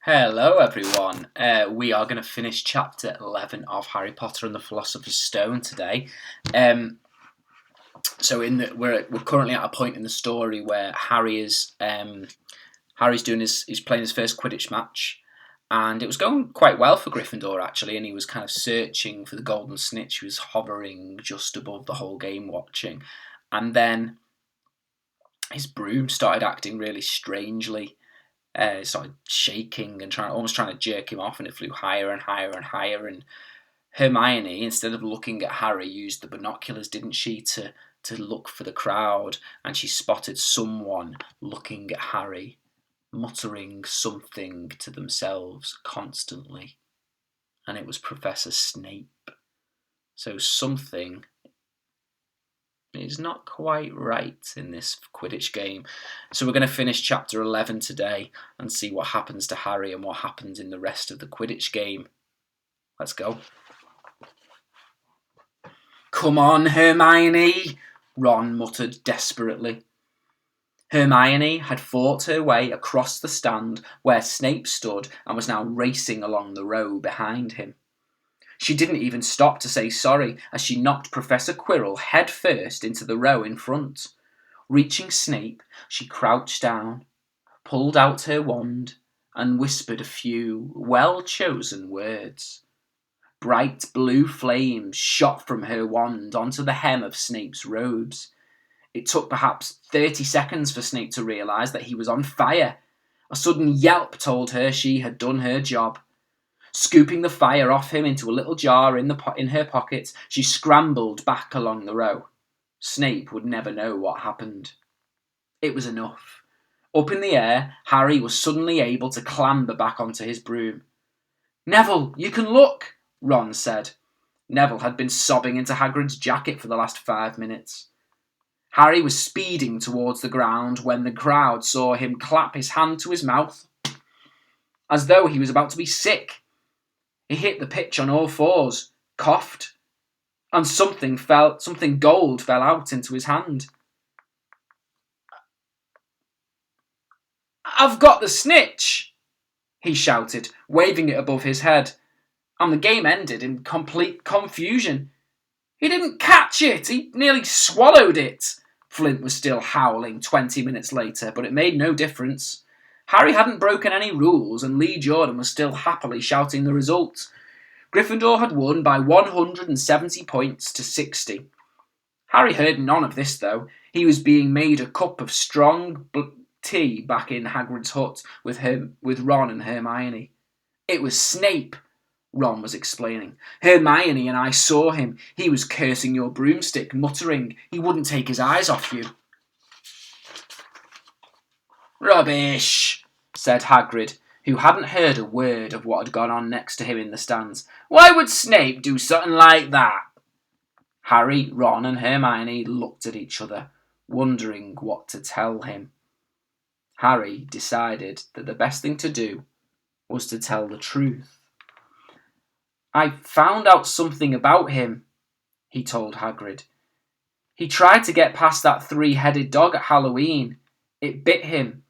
Hello, everyone. We are going to finish chapter 11 of Harry Potter and the Philosopher's Stone today. We're currently at a point in the story where Harry's playing his first Quidditch match, and it was going quite well for Gryffindor actually. And he was kind of searching for the golden snitch. He was hovering just above the whole game, watching, and then his broom started acting really strangely. Started shaking and almost trying to jerk him off, and it flew higher and higher and higher. And Hermione, instead of looking at Harry, used the binoculars, didn't she, to look for the crowd, and she spotted someone looking at Harry, muttering something to themselves constantly, and it was Professor Snape. So something is not quite right in this Quidditch game. So we're going to finish chapter 11 today and see what happens to Harry and what happens in the rest of the Quidditch game. Let's go. "Come on, Hermione," Ron muttered desperately. Hermione had fought her way across the stand where Snape stood and was now racing along the row behind him. She didn't even stop to say sorry as she knocked Professor Quirrell head first into the row in front. Reaching Snape, she crouched down, pulled out her wand, and whispered a few well-chosen words. Bright blue flames shot from her wand onto the hem of Snape's robes. It took perhaps 30 seconds for Snape to realise that he was on fire. A sudden yelp told her she had done her job. Scooping the fire off him into a little jar in her pocket, she scrambled back along the row. Snape would never know what happened. It was enough. Up in the air, Harry was suddenly able to clamber back onto his broom. "Neville, you can look," Ron said. Neville had been sobbing into Hagrid's jacket for the last 5 minutes. Harry was speeding towards the ground when the crowd saw him clap his hand to his mouth, as though he was about to be sick. He hit the pitch on all fours, coughed, and something gold fell out into his hand. "I've got the snitch," he shouted, waving it above his head, and the game ended in complete confusion. "He didn't catch it, he nearly swallowed it." Flint was still howling 20 minutes later, but it made no difference. Harry hadn't broken any rules, and Lee Jordan was still happily shouting the result. Gryffindor had won by 170 points to 60. Harry heard none of this, though. He was being made a cup of strong tea back in Hagrid's hut with Ron and Hermione. "It was Snape," Ron was explaining. "Hermione and I saw him. He was cursing your broomstick, muttering he wouldn't take his eyes off you." "Rubbish," said Hagrid, who hadn't heard a word of what had gone on next to him in the stands. "Why would Snape do something like that?" Harry, Ron and Hermione looked at each other, wondering what to tell him. Harry decided that the best thing to do was to tell the truth. "I found out something about him," he told Hagrid. "He tried to get past that 3-headed dog at Halloween. It bit him.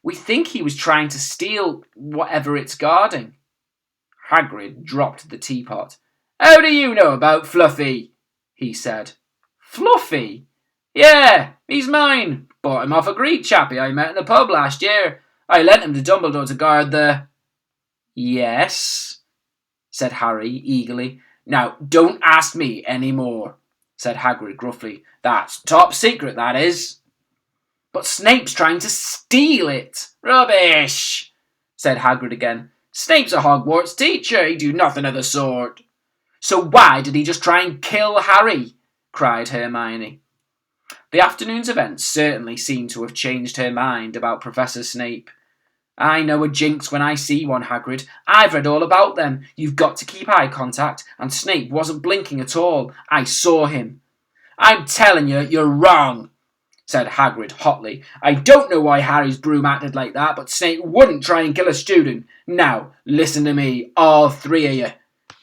We think he was trying to steal whatever it's guarding." Hagrid dropped the teapot. "How do you know about Fluffy?" he said. "Fluffy? Yeah, he's mine. Bought him off a Greek chappie I met in the pub last year. I lent him to Dumbledore to guard the—" "Yes?" said Harry eagerly. "Now, don't ask me any more," said Hagrid gruffly. "That's top secret, that is." "But Snape's trying to steal it." "Rubbish," said Hagrid again. "Snape's a Hogwarts teacher. He'd do nothing of the sort." "So why did he just try and kill Harry?" cried Hermione. The afternoon's events certainly seemed to have changed her mind about Professor Snape. "I know a jinx when I see one, Hagrid. I've read all about them. You've got to keep eye contact, and Snape wasn't blinking at all. I saw him." "I'm telling you, you're wrong," said Hagrid hotly. "I don't know why Harry's broom acted like that, but Snape wouldn't try and kill a student. Now, listen to me, all 3 of you.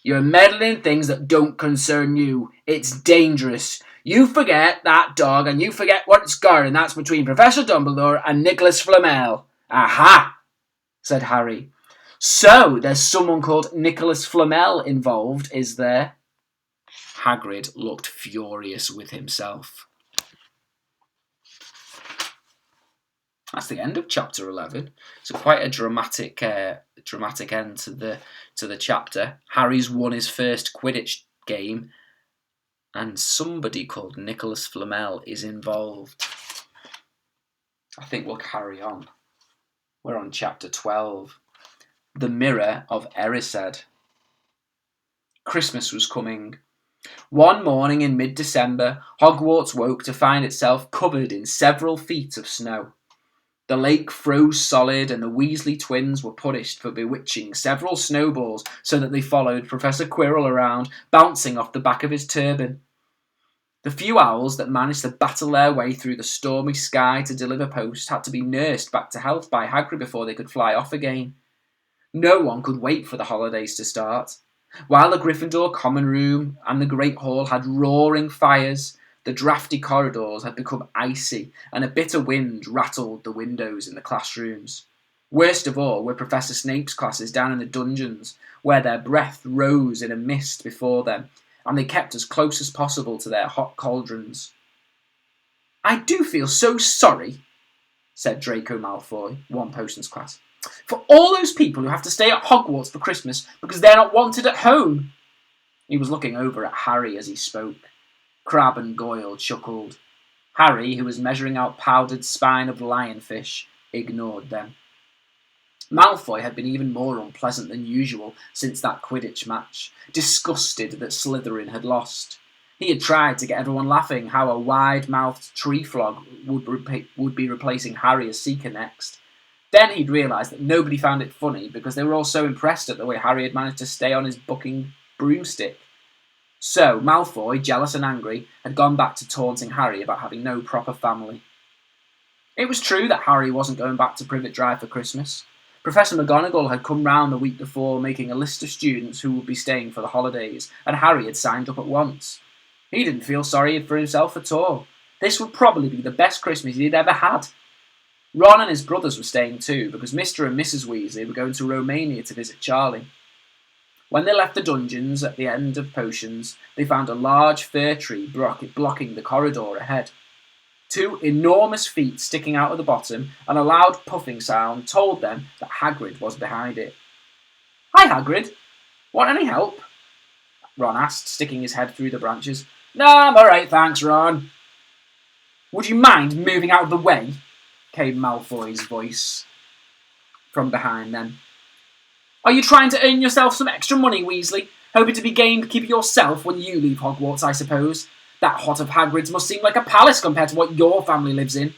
You're meddling in things that don't concern you. It's dangerous. You forget that dog, and you forget what's guarding. That's between Professor Dumbledore and Nicholas Flamel." "Aha!" said Harry. So, there's someone called Nicholas Flamel involved, is there? Hagrid looked furious with himself. That's the end of chapter 11. So quite a dramatic end to the chapter. Harry's won his first Quidditch game, and somebody called Nicholas Flamel is involved. I think we'll carry on. We're on chapter 12. The Mirror of Erised. Christmas was coming. One morning in mid-December, Hogwarts woke to find itself covered in several feet of snow. The lake froze solid, and the Weasley twins were punished for bewitching several snowballs so that they followed Professor Quirrell around, bouncing off the back of his turban. The few owls that managed to battle their way through the stormy sky to deliver post had to be nursed back to health by Hagrid before they could fly off again. No one could wait for the holidays to start. While the Gryffindor common room and the Great Hall had roaring fires, the drafty corridors had become icy, and a bitter wind rattled the windows in the classrooms. Worst of all were Professor Snape's classes down in the dungeons, where their breath rose in a mist before them, and they kept as close as possible to their hot cauldrons. "I do feel so sorry," said Draco Malfoy, one potion's class, "for all those people who have to stay at Hogwarts for Christmas because they're not wanted at home." He was looking over at Harry as he spoke. Crabbe and Goyle chuckled. Harry, who was measuring out powdered spine of lionfish, ignored them. Malfoy had been even more unpleasant than usual since that Quidditch match, disgusted that Slytherin had lost. He had tried to get everyone laughing how a wide-mouthed tree-frog would be replacing Harry as Seeker next. Then he'd realised that nobody found it funny because they were all so impressed at the way Harry had managed to stay on his bucking broomstick. So Malfoy, jealous and angry, had gone back to taunting Harry about having no proper family. It was true that Harry wasn't going back to Privet Drive for Christmas. Professor McGonagall had come round the week before making a list of students who would be staying for the holidays, and Harry had signed up at once. He didn't feel sorry for himself at all. This would probably be the best Christmas he'd ever had. Ron and his brothers were staying too, because Mr. and Mrs. Weasley were going to Romania to visit Charlie. When they left the dungeons at the end of potions, they found a large fir tree blocking the corridor ahead. Two enormous feet sticking out of the bottom, and a loud puffing sound told them that Hagrid was behind it. "Hi, Hagrid. Want any help?" Ron asked, sticking his head through the branches. "No, I'm all right, thanks, Ron." "Would you mind moving out of the way?" came Malfoy's voice from behind them. "Are you trying to earn yourself some extra money, Weasley? Hoping to be gamekeeper yourself when you leave Hogwarts, I suppose? That hot of Hagrid's must seem like a palace compared to what your family lives in."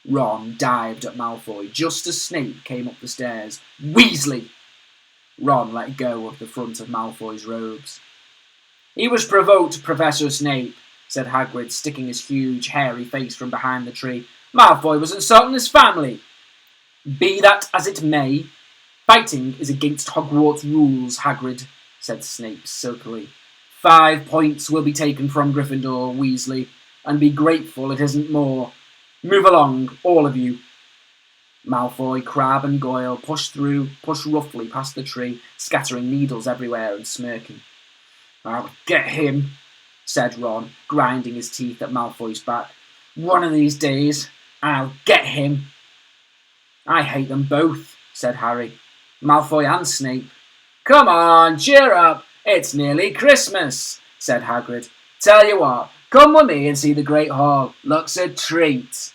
Ron dived at Malfoy just as Snape came up the stairs. "Weasley!" Ron let go of the front of Malfoy's robes. "He was provoked, Professor Snape," said Hagrid, sticking his huge, hairy face from behind the tree. "Malfoy was insulting his family." "Be that as it may, fighting is against Hogwarts rules, Hagrid," said Snape silkily. 5 points will be taken from Gryffindor, Weasley, and be grateful it isn't more. Move along, all of you." Malfoy, Crabbe and Goyle pushed roughly past the tree, scattering needles everywhere and smirking. "I'll get him," said Ron, grinding his teeth at Malfoy's back. "One of these days, I'll get him." "I hate them both," said Harry. "Malfoy and Snape." "Come on, cheer up. It's nearly Christmas," said Hagrid. "Tell you what, come with me and see the Great Hall. Looks a treat."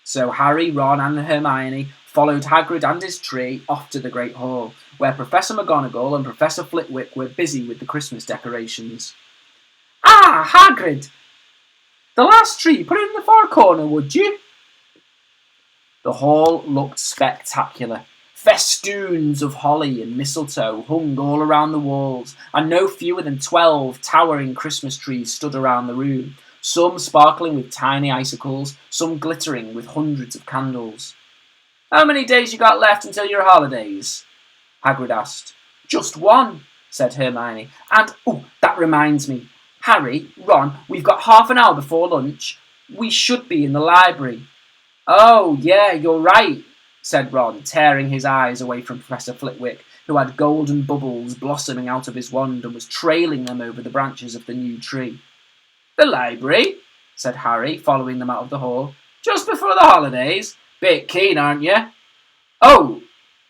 So Harry, Ron and Hermione followed Hagrid and his tree off to the Great Hall, where Professor McGonagall and Professor Flitwick were busy with the Christmas decorations. "Ah, Hagrid! The last tree, put it in the far corner, would you?" The hall looked spectacular. Festoons of holly and mistletoe hung all around the walls, and no fewer than 12 towering Christmas trees stood around the room, some sparkling with tiny icicles, some glittering with hundreds of candles. "How many days you got left until your holidays?" Hagrid asked. "Just one," said Hermione. "And, that reminds me. Harry, Ron, we've got half an hour before lunch. We should be in the library." "Oh, yeah, you're right," said Ron, tearing his eyes away from Professor Flitwick, who had golden bubbles blossoming out of his wand and was trailing them over the branches of the new tree. "The library," said Harry, following them out of the hall. "Just before the holidays. Bit keen, aren't you?" "Oh,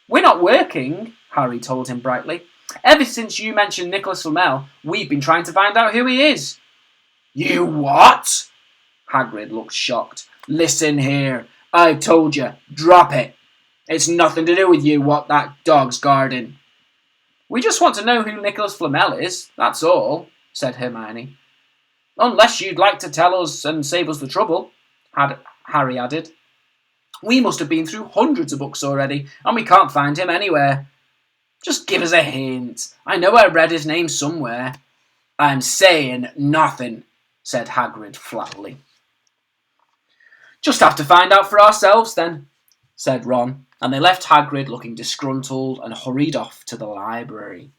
we're not working," Harry told him brightly. "Ever since you mentioned Nicholas Flamel, we've been trying to find out who he is." "You what?" Hagrid looked shocked. "Listen here. I told you. Drop it. It's nothing to do with you what that dog's guarding." "We just want to know who Nicholas Flamel is, that's all," said Hermione. "Unless you'd like to tell us and save us the trouble," Harry added. "We must have been through hundreds of books already, and we can't find him anywhere. Just give us a hint. I know I read his name somewhere." "I'm saying nothing," said Hagrid flatly. "Just have to find out for ourselves then," said Ron, and they left Hagrid looking disgruntled and hurried off to the library.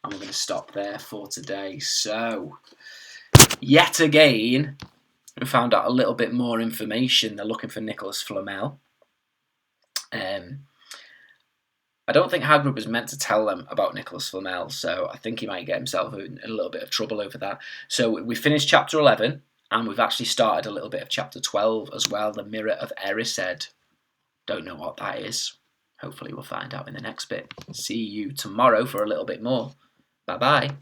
I'm going to stop there for today. So, yet again, we found out a little bit more information. They're looking for Nicholas Flamel. I don't think Hagrid was meant to tell them about Nicholas Flamel, so I think he might get himself in a little bit of trouble over that. So we finished chapter 11, and we've actually started a little bit of chapter 12 as well, the Mirror of Erised. Don't know what that is. Hopefully we'll find out in the next bit. See you tomorrow for a little bit more. Bye-bye.